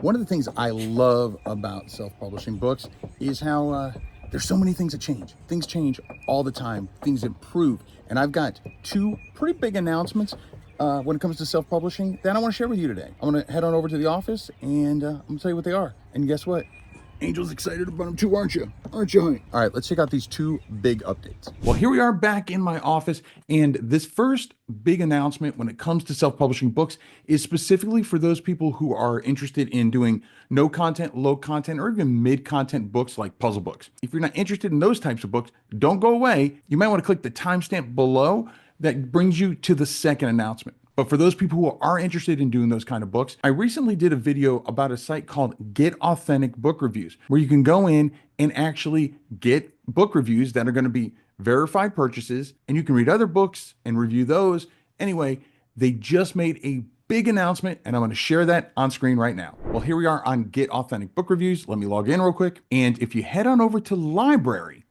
One of the things I love about self-publishing books is how there's so many things that change. Things change all the time. Things improve. And I've got two pretty big announcements when it comes to self-publishing that I want to share with you today. I'm going to head on over to the office and I'm going to tell you what they are. And guess what? Angel's excited about them too, aren't you? Aren't you, honey? All right, let's check out these two big updates. Well, here we are back in my office, and this first big announcement when it comes to self-publishing books is specifically for those people who are interested in doing no content, low content, or even mid-content books like puzzle books. If you're not interested in those types of books, don't go away. You might want to click the timestamp below that brings you to the second announcement. But for those people who are interested in doing those kind of books, I recently did a video about a site called Get Authentic Book Reviews, where you can go in and actually get book reviews that are going to be verified purchases, and you can read other books and review those. Anyway, they just made a big announcement, and I'm going to share that on screen right now. Well, here we are on Get Authentic Book Reviews. Let me log in real quick. And if you head on over to Library,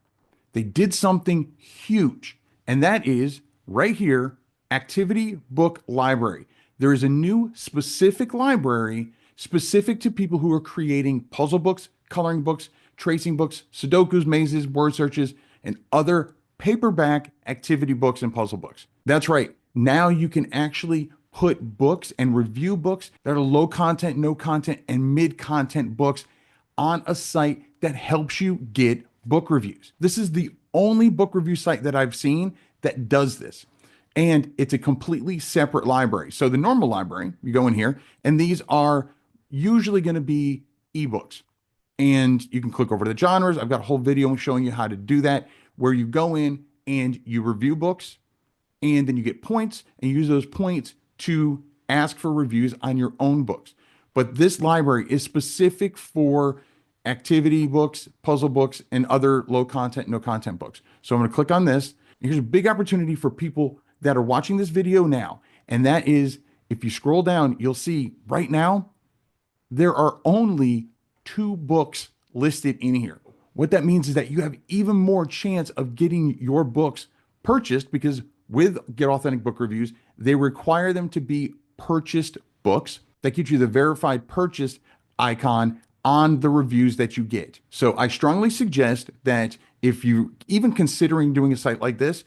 they did something huge, and that is right here, Activity Book Library. There is a new specific library specific to people who are creating puzzle books, coloring books, tracing books, Sudokus, mazes, word searches, and other paperback activity books and puzzle books. That's right. Now you can actually put books and review books that are low content, no content, and mid content books on a site that helps you get book reviews. This is the only book review site that I've seen that does this. And it's a completely separate library. So the normal library, you go in here, and these are usually going to be ebooks. And you can click over to the genres. I've got a whole video showing you how to do that, where you go in and you review books, and then you get points, and you use those points to ask for reviews on your own books. But this library is specific for activity books, puzzle books, and other low content, no content books. So I'm going to click on this. Here's a big opportunity for people that are watching this video now. And that is, if you scroll down, you'll see right now, there are only 2 books listed in here. What that means is that you have even more chance of getting your books purchased, because with Get Authentic Book Reviews, they require them to be purchased books. That gives you the verified purchase icon on the reviews that you get. So I strongly suggest that if you're even considering doing a site like this,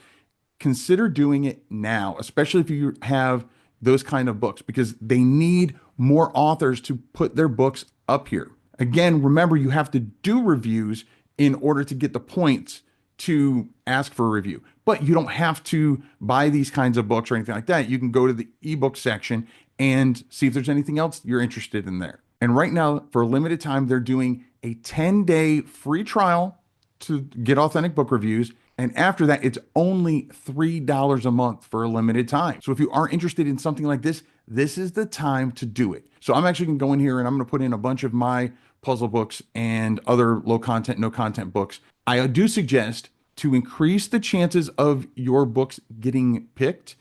consider doing it now, especially if you have those kind of books, because they need more authors to put their books up here. Again, remember, you have to do reviews in order to get the points to ask for a review, but you don't have to buy these kinds of books or anything like that. You can go to the ebook section and see if there's anything else you're interested in there. And right now, for a limited time, they're doing a 10-day free trial to Get Authentic Book Reviews. And after that, it's only $3 a month for a limited time. So if you are interested in something like this, this is the time to do it. So I'm actually going to go in here and I'm going to put in a bunch of my puzzle books and other low content, no content books. I do suggest, to increase the chances of your books getting picked,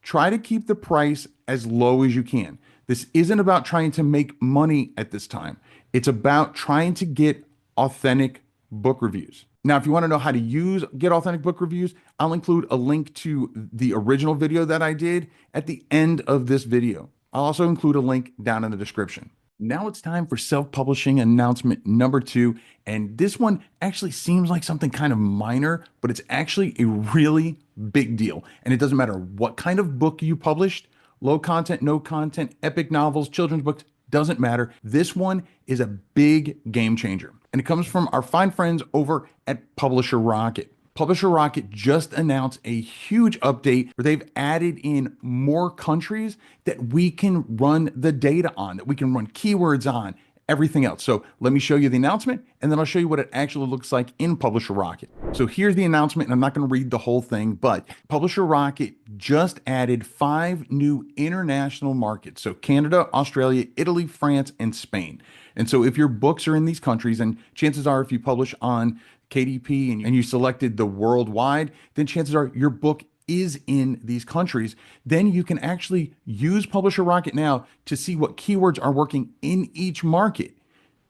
try to keep the price as low as you can. This isn't about trying to make money at this time. It's about trying to get authentic book reviews. Now, if you want to know how to use Get Authentic Book Reviews, I'll include a link to the original video that I did at the end of this video. I'll also include a link down in the description. Now it's time for self-publishing announcement number 2. And this one actually seems like something kind of minor, but it's actually a really big deal. And it doesn't matter what kind of book you published, low content, no content, epic novels, children's books, doesn't matter. This one is a big game changer. And it comes from our fine friends over at Publisher Rocket. Publisher Rocket just announced a huge update where they've added in more countries that we can run the data on, that we can run keywords on, everything else. So let me show you the announcement, and then I'll show you what it actually looks like in Publisher Rocket. So here's the announcement, and I'm not going to read the whole thing, but Publisher Rocket just added 5 new international markets. So Canada, Australia, Italy, France, and Spain. And so if your books are in these countries, and chances are if you publish on KDP and you selected the worldwide, then chances are your book is in these countries. Then you can actually use Publisher Rocket now to see what keywords are working in each market.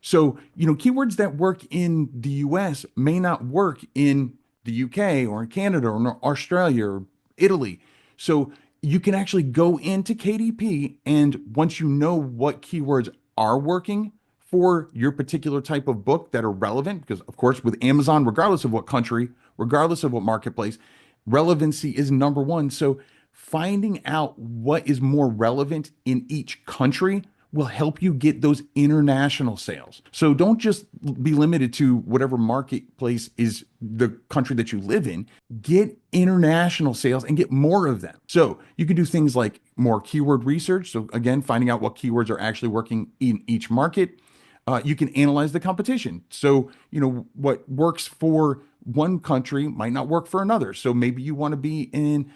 So, keywords that work in the US may not work in the UK or in Canada or Australia or Italy. So you can actually go into KDP, and once you know what keywords are working for your particular type of book that are relevant. Because, of course, with Amazon, regardless of what country, regardless of what marketplace, relevancy is number one. So finding out what is more relevant in each country will help you get those international sales. So don't just be limited to whatever marketplace is the country that you live in. Get international sales and get more of them. So you can do things like more keyword research. So again, finding out what keywords are actually working in each market. You can analyze the competition. So, what works for one country might not work for another. So maybe you want to be in,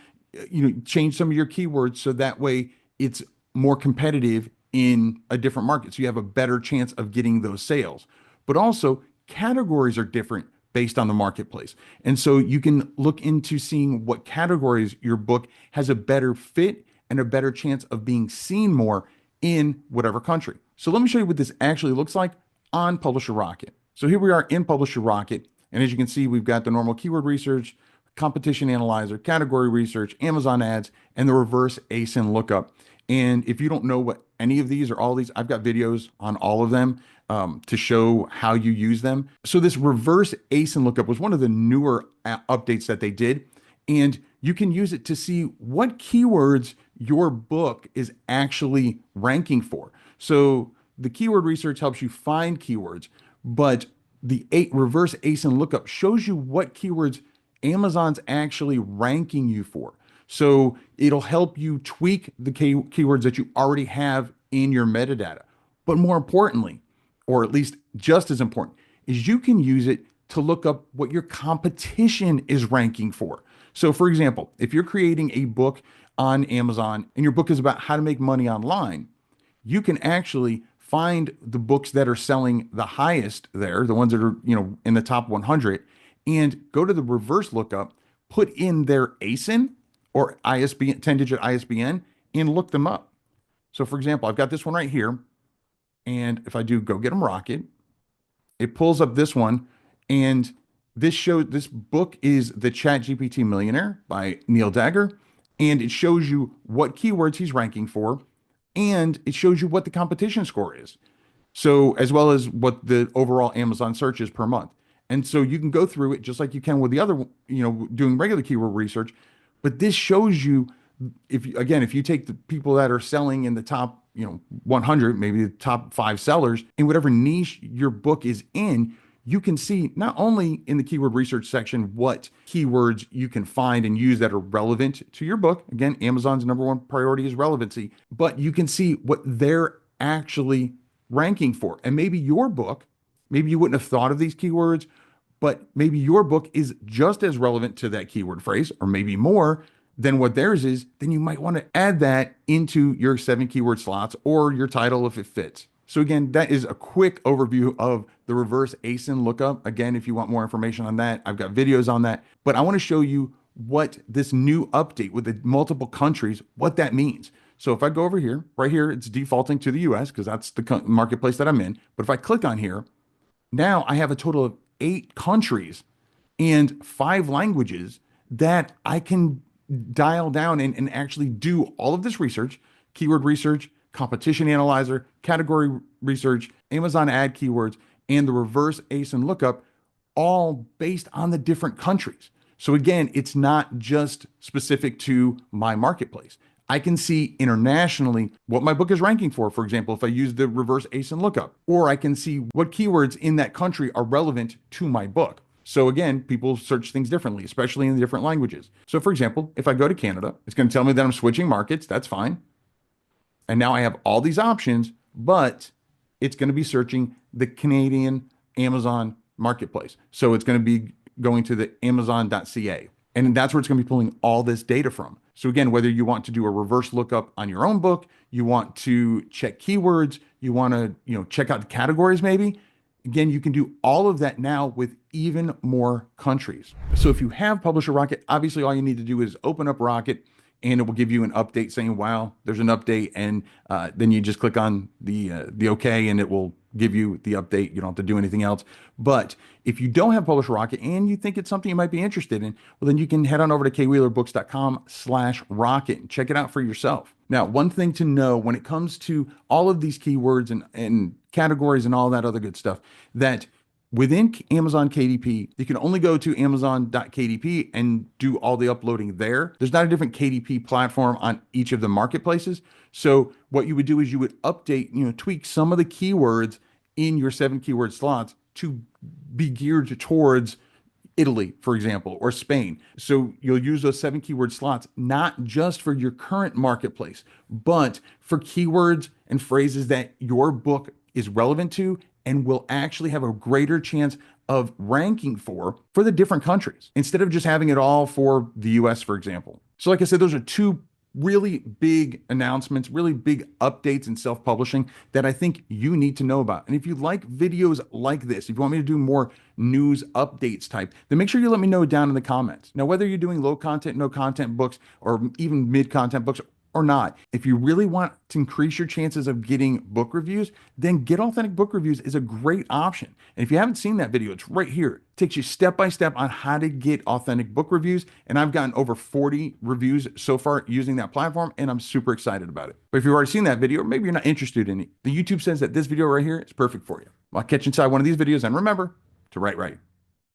change some of your keywords so that way it's more competitive in a different market. So you have a better chance of getting those sales. But also, categories are different based on the marketplace. And so you can look into seeing what categories your book has a better fit and a better chance of being seen more in whatever country. So let me show you what this actually looks like on Publisher Rocket. So here we are in Publisher Rocket. And as you can see, we've got the normal keyword research, competition analyzer, category research, Amazon ads, and the reverse ASIN lookup. And if you don't know what any of these or all these, I've got videos on all of them to show how you use them. So this reverse ASIN lookup was one of the newer updates that they did. And you can use it to see what keywords your book is actually ranking for. So the keyword research helps you find keywords, but the reverse ASIN lookup shows you what keywords Amazon's actually ranking you for. So it'll help you tweak the keywords that you already have in your metadata. But more importantly, or at least just as important, is you can use it to look up what your competition is ranking for. So for example, if you're creating a book on Amazon and your book is about how to make money online, you can actually find the books that are selling the highest there, the ones that are, in the top 100, and go to the reverse lookup, put in their ASIN or ISBN, 10-digit ISBN, and look them up. So for example, I've got this one right here. And if I do Go Get 'em Rocket, it pulls up this one. And this book is The ChatGPT Millionaire by Neil Dagger. And it shows you what keywords he's ranking for. And it shows you what the competition score is. So as well as what the overall Amazon search is per month. And so you can go through it just like you can with the other, doing regular keyword research. But this shows you, if you take the people that are selling in the top, 100, maybe the top 5 sellers in whatever niche your book is in, you can see not only in the keyword research section what keywords you can find and use that are relevant to your book. Again, Amazon's number one priority is relevancy, but you can see what they're actually ranking for. And maybe your book, maybe you wouldn't have thought of these keywords, but maybe your book is just as relevant to that keyword phrase, or maybe more than what theirs is. Then you might want to add that into your 7 keyword slots or your title if it fits. So again, that is a quick overview of the reverse ASIN lookup. Again, if you want more information on that, I've got videos on that. But I want to show you what this new update with the multiple countries, what that means. So if I go over here, right here, it's defaulting to the US because that's the marketplace that I'm in. But if I click on here, now I have a total of 8 countries and 5 languages that I can dial down and actually do all of this research, keyword research, competition analyzer, category research, Amazon ad keywords, and the reverse ASIN lookup, all based on the different countries. So again, it's not just specific to my marketplace. I can see internationally what my book is ranking for example, if I use the reverse ASIN lookup, or I can see what keywords in that country are relevant to my book. So again, people search things differently, especially in the different languages. So for example, if I go to Canada, it's going to tell me that I'm switching markets. That's fine. And now I have all these options, but it's going to be searching the Canadian Amazon marketplace. So it's going to be going to the amazon.ca. And that's where it's going to be pulling all this data from. So again, whether you want to do a reverse lookup on your own book, you want to check keywords, you want to, check out the categories maybe. Again, you can do all of that now with even more countries. So if you have Publisher Rocket, obviously all you need to do is open up Rocket and it will give you an update saying, wow, there's an update. And then you just click on the OK and it will give you the update. You don't have to do anything else. But if you don't have Publisher Rocket and you think it's something you might be interested in, well, then you can head on over to kwheelerbooks.com/rocket and check it out for yourself. Now, one thing to know when it comes to all of these keywords and categories and all that other good stuff, that within Amazon KDP, you can only go to amazon.kdp and do all the uploading there. There's not a different KDP platform on each of the marketplaces. So what you would do is you would update, tweak some of the keywords in your 7 keyword slots to be geared towards Italy, for example, or Spain. So you'll use those 7 keyword slots, not just for your current marketplace, but for keywords and phrases that your book is relevant to and will actually have a greater chance of ranking for the different countries instead of just having it all for the US, for example. So, like I said, those are two really big announcements, really big updates in self publishing that I think you need to know about. And if you like videos like this, if you want me to do more news updates type, then make sure you let me know down in the comments. Now, whether you're doing low content, no content books, or even mid content books, or not, if you really want to increase your chances of getting book reviews, then Get Authentic Book Reviews is a great option. And if you haven't seen that video, it's right here. It takes you step by step on how to get authentic book reviews. And I've gotten over 40 reviews so far using that platform, and I'm super excited about it. But if you've already seen that video, or maybe you're not interested in it, the YouTube says that this video right here is perfect for you. I'll catch you inside one of these videos, and remember to write right.